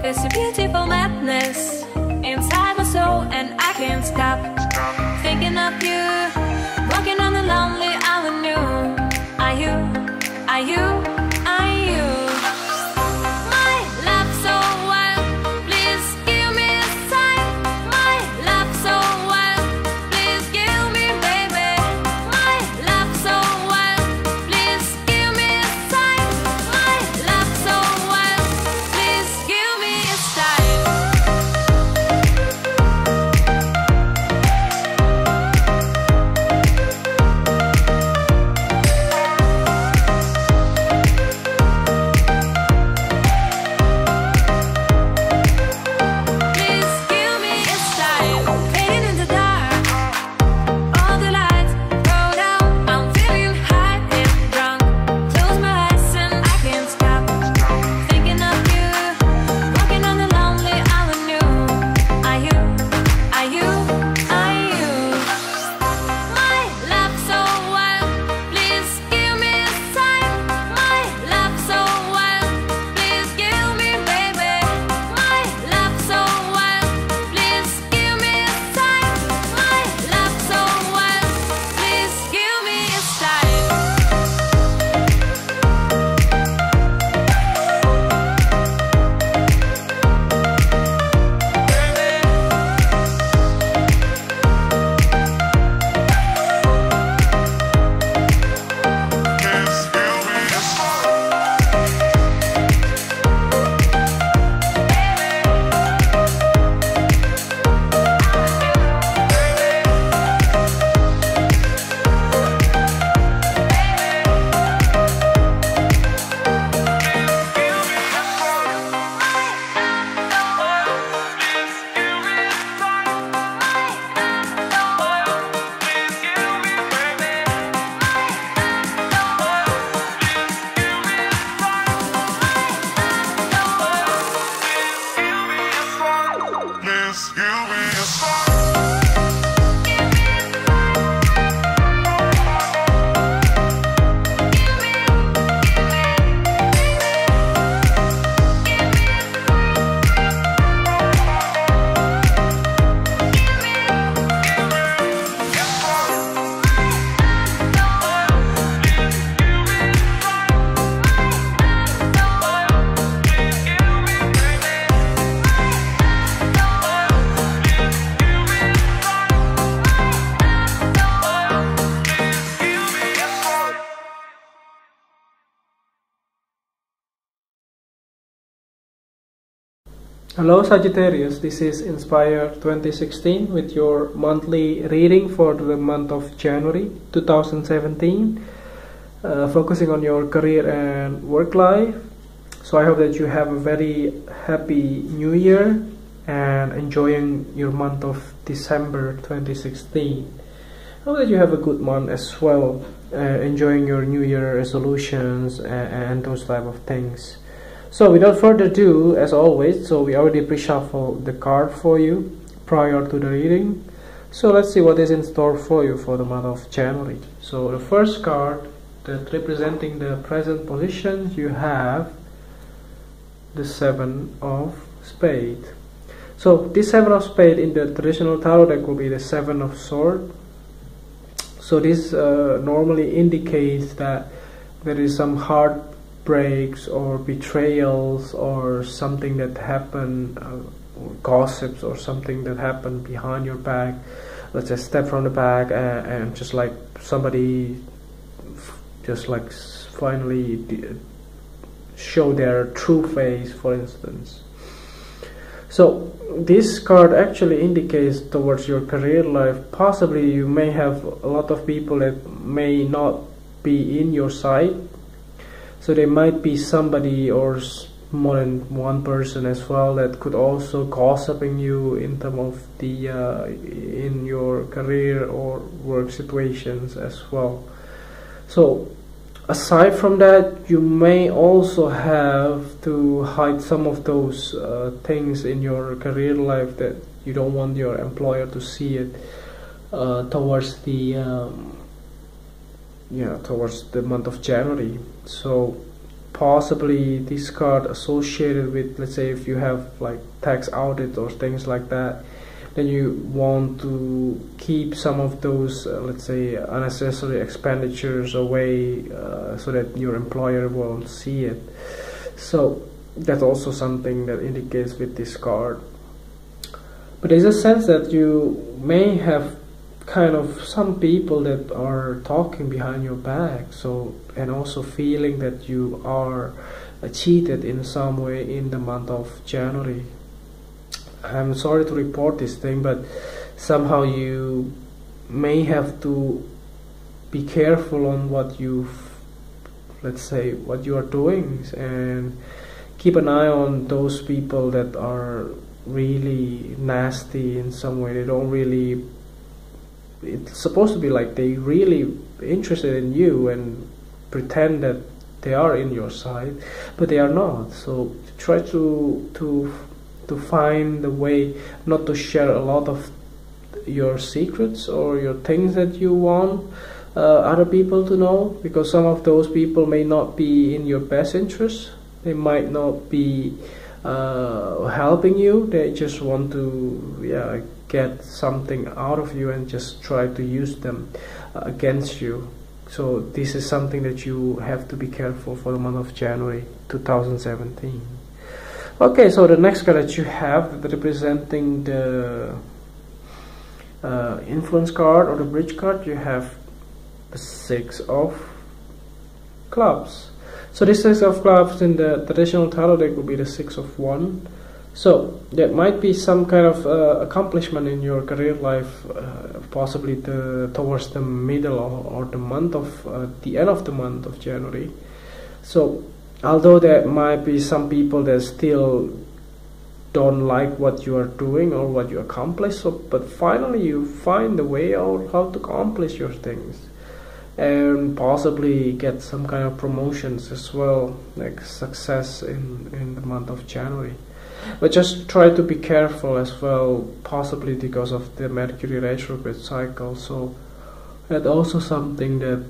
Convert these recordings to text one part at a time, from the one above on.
There's a beautiful madness inside my soul, and I can't stop thinking of you, walking on the lonely avenue. Are you, are you, are you my love so wild? Please give me a sign. My love so wild, please give me, baby. My love so wild, please give me a sign. My love so wild, please give me a sign. Hello Sagittarius, this is Inspire 2016 with your monthly reading for the month of January 2017, focusing on your career and work life. So I hope that you have a very happy new year and enjoying your month of December 2016. I hope that you have a good month as well, enjoying your new year resolutions and those type of things. So without further ado, as always, so we already pre-shuffled the card for you prior to the reading. So let's see what is in store for you for the month of January. So the first card that representing the present position, you have the Seven of Spades. So this Seven of Spades in the traditional tarot deck will be the Seven of Swords. So this normally indicates that there is some hard breaks or betrayals or something that happened, gossips or something that happened behind your back. Let's just step from the back and just like somebody just like finally show their true face, for instance. So this card actually indicates towards your career life. Possibly you may have a lot of people that may not be in your side. So there might be somebody or more than one person as well that could also gossiping you in terms of the in your career or work situations as well. So aside from that, you may also have to hide some of those things in your career life that you don't want your employer to see it towards the towards the month of January. So possibly this card associated with, let's say, if you have like tax audit or things like that, then you want to keep some of those let's say unnecessary expenditures away, so that your employer won't see it. So that's also something that indicates with this card. But there's a sense that you may have kind of some people that are talking behind your back, so, and also feeling that you are cheated in some way in the month of January. I'm sorry to report this thing, but somehow you may have to be careful on what let's say what you are doing, and keep an eye on those people that are really nasty in some way. They don't really, it's supposed to be like they really interested in you and pretend that they are in your side, but they are not. So try to find a way not to share a lot of your secrets or your things that you want other people to know, because some of those people may not be in your best interest. They might not be helping you. They just want to get something out of you and just try to use them against you. So this is something that you have to be careful for the month of January 2017. Okay, so the next card that you have representing the influence card or the bridge card, you have the 6 of clubs. So this 6 of clubs in the traditional tarot deck will be the 6 of wands. So there might be some kind of accomplishment in your career life, possibly towards the middle or the month of the end of the month of January. So although there might be some people that still don't like what you are doing or what you accomplish, but finally you find a way out how to accomplish your things, and possibly get some kind of promotions as well, like success in the month of January. But just try to be careful as well, possibly because of the Mercury retrograde cycle. So that's also something that,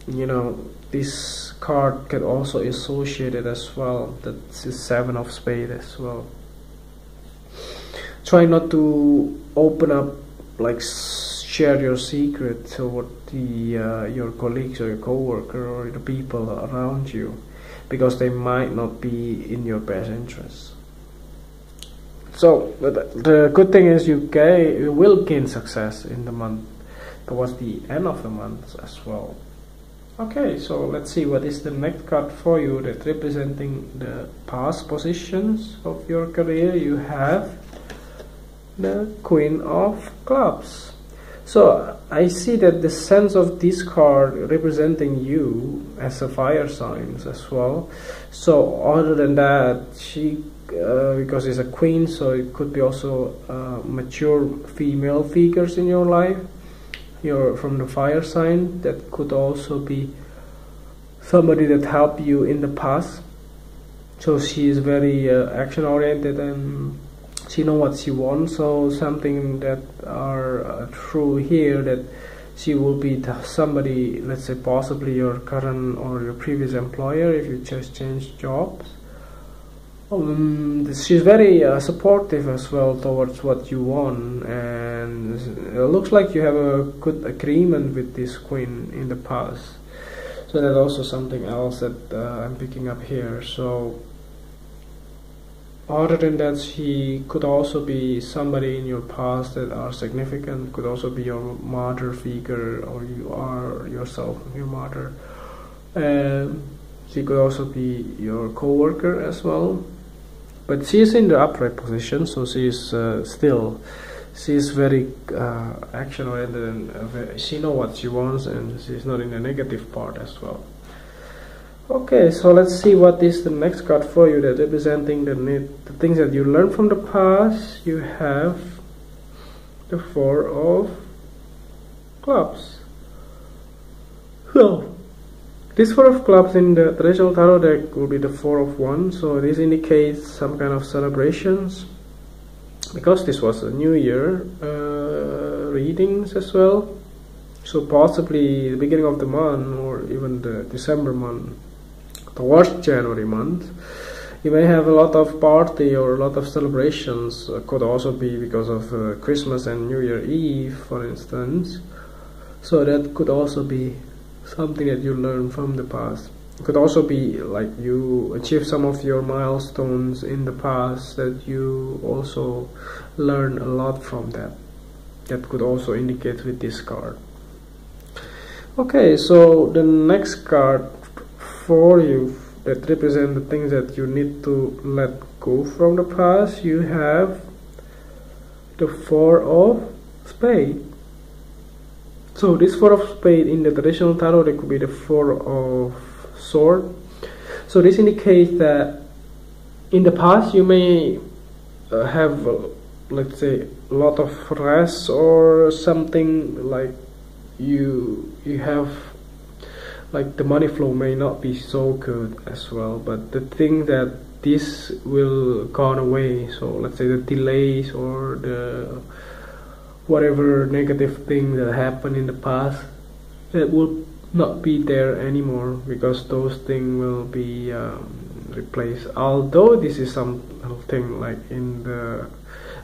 you know, this card can also associate it as well. That's the 7 of spades as well. Try not to open up, like share your secret toward your colleagues or your co-worker or the people around you, because they might not be in your best interest. So the good thing is you will gain success in the month, towards the end of the month as well. Okay, so let's see what is the next card for you that representing the past positions of your career. You have the Queen of Clubs. So I see that the sense of this card representing you as a fire sign as well. So other than that, she because it's a queen, so it could be also mature female figures in your life. You're from the fire sign. That could also be somebody that helped you in the past. So she is very action oriented and she knows what she wants. So something that are true here, that she will be somebody, let's say possibly your current or your previous employer if you just changed jobs. She's very supportive as well towards what you want, and it looks like you have a good agreement with this queen in the past. So that's also something else that I'm picking up here. So other than that, she could also be somebody in your past that are significant. Could also be your mother figure, or you are yourself your mother. She could also be your co-worker as well. But she is in the upright position, so she is she's very action oriented, and she knows what she wants, and she's not in the negative part as well. Okay, so let's see what is the next card for you that representing the things that you learned from the past. You have the 4 of Clubs. So this 4 of Clubs in the traditional tarot deck will be the 4 of Wands. So this indicates some kind of celebrations, because this was a New Year readings as well. So possibly the beginning of the month or even the December month towards January month. You may have a lot of party or a lot of celebrations. Could also be because of Christmas and New Year Eve, for instance. So that could also be something that you learn from the past. It could also be like you achieve some of your milestones in the past that you also learn a lot from that. That could also indicate with this card. Okay, so the next card for you that represent the things that you need to let go from the past, you have the Four of Spades. So this Four of Spades in the traditional tarot, it could be the Four of Swords. So this indicates that in the past you may have let's say a lot of rest or something, like you have like the money flow may not be so good as well, but the thing that this will gone away. So let's say the delays or the whatever negative thing that happened in the past, it will not be there anymore, because those things will be replaced. Although this is something like in the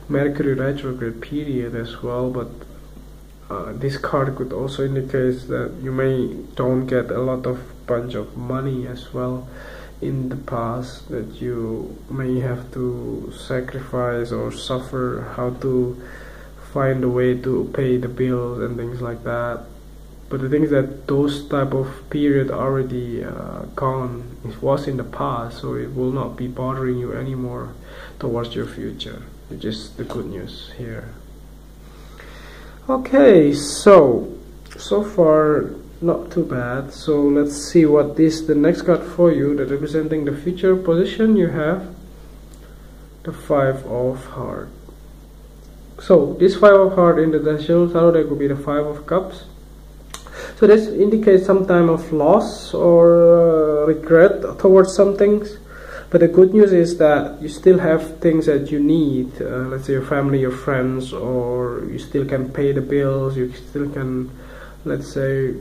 Mercury retrograde period as well, but this card could also indicate that you may don't get a lot of bunch of money as well in the past, that you may have to sacrifice or suffer how to find a way to pay the bills and things like that. But the thing is that those type of period already gone. It was in the past, so it will not be bothering you anymore towards your future, which is the good news here. Okay, so far not too bad. So let's see what is the next card for you that representing the future position. You have the Five of Hearts. So this Five of Hearts in the traditional tarot, that could be the Five of Cups. So this indicates some time of loss or regret towards some things. But the good news is that you still have things that you need, let's say your family, your friends, or you still can pay the bills, you still can, let's say,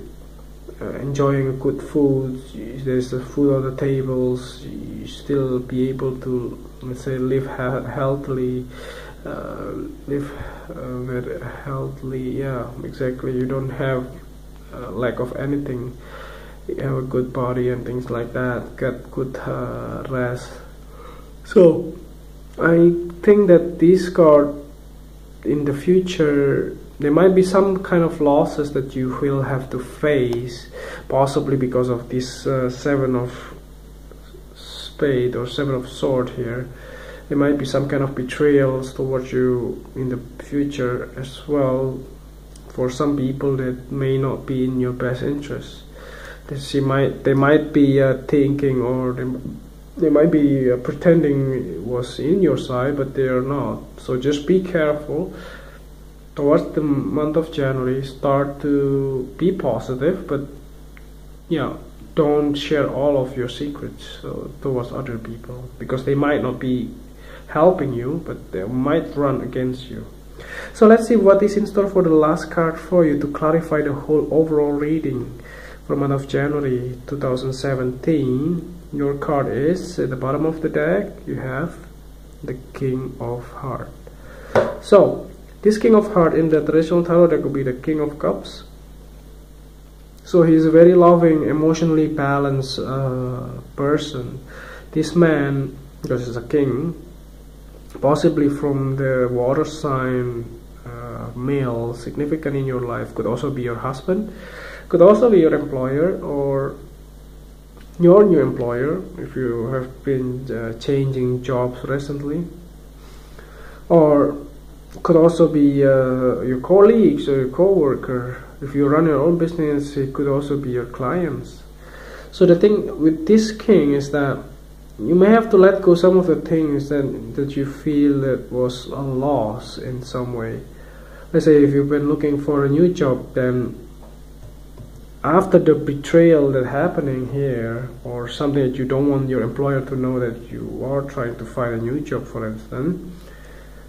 enjoying a good food, there's food on the tables, you still be able to, let's say, live healthily, very healthily, yeah, exactly. You don't have lack of anything. You have a good body and things like that, get good rest. So I think that this card in the future, there might be some kind of losses that you will have to face, possibly because of this Seven of Spades or Seven of Swords here. There might be some kind of betrayals towards you in the future as well, for some people that may not be in your best interest. They might be thinking, or they might be pretending it was in your side, but they are not. So just be careful towards the month of January. Start to be positive, but yeah, don't share all of your secrets towards other people, because they might not be helping you, but they might run against you. So let's see what is in store for the last card for you to clarify the whole overall reading for the month of January 2017. Your card is at the bottom of the deck. You have the King of Hearts. So this King of Hearts in the traditional tarot, that could be the King of Cups. So he's a very loving, emotionally balanced person. This man, because he's a king, possibly from the water sign, male, significant in your life, could also be your husband, could also be your employer or your new employer if you have been changing jobs recently, or could also be your colleagues or your co-worker. If you run your own business, it could also be your clients. So the thing with this king is that you may have to let go some of the things that you feel that was a loss in some way. Let's say if you've been looking for a new job, then after the betrayal that happening here, or something that you don't want your employer to know that you are trying to find a new job, for instance,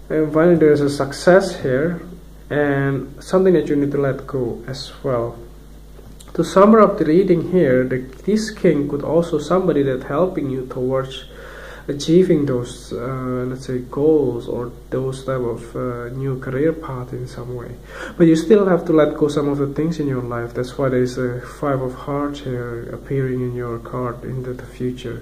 and finally there's a success here and something that you need to let go as well. To sum up the reading here, this king could also somebody that helping you towards achieving those let's say goals or those type of new career path in some way. But you still have to let go some of the things in your life. That's why there's a 5 of hearts here appearing in your card into the future.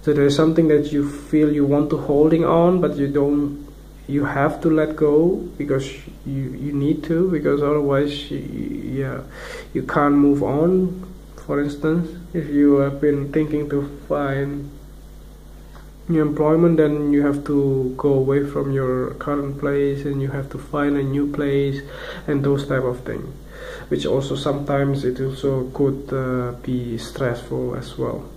So there's something that you feel you want to holding on, but you have to let go because you need to, because otherwise you can't move on. For instance, if you have been thinking to find new employment, then you have to go away from your current place and you have to find a new place and those type of things, which also sometimes it also could be stressful as well.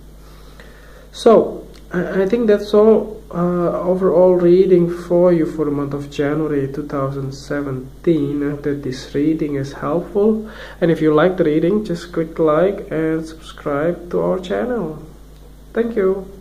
So I think that's all overall reading for you for the month of January 2017. I hope that this reading is helpful, and if you like the reading, just click like and subscribe to our channel. Thank you.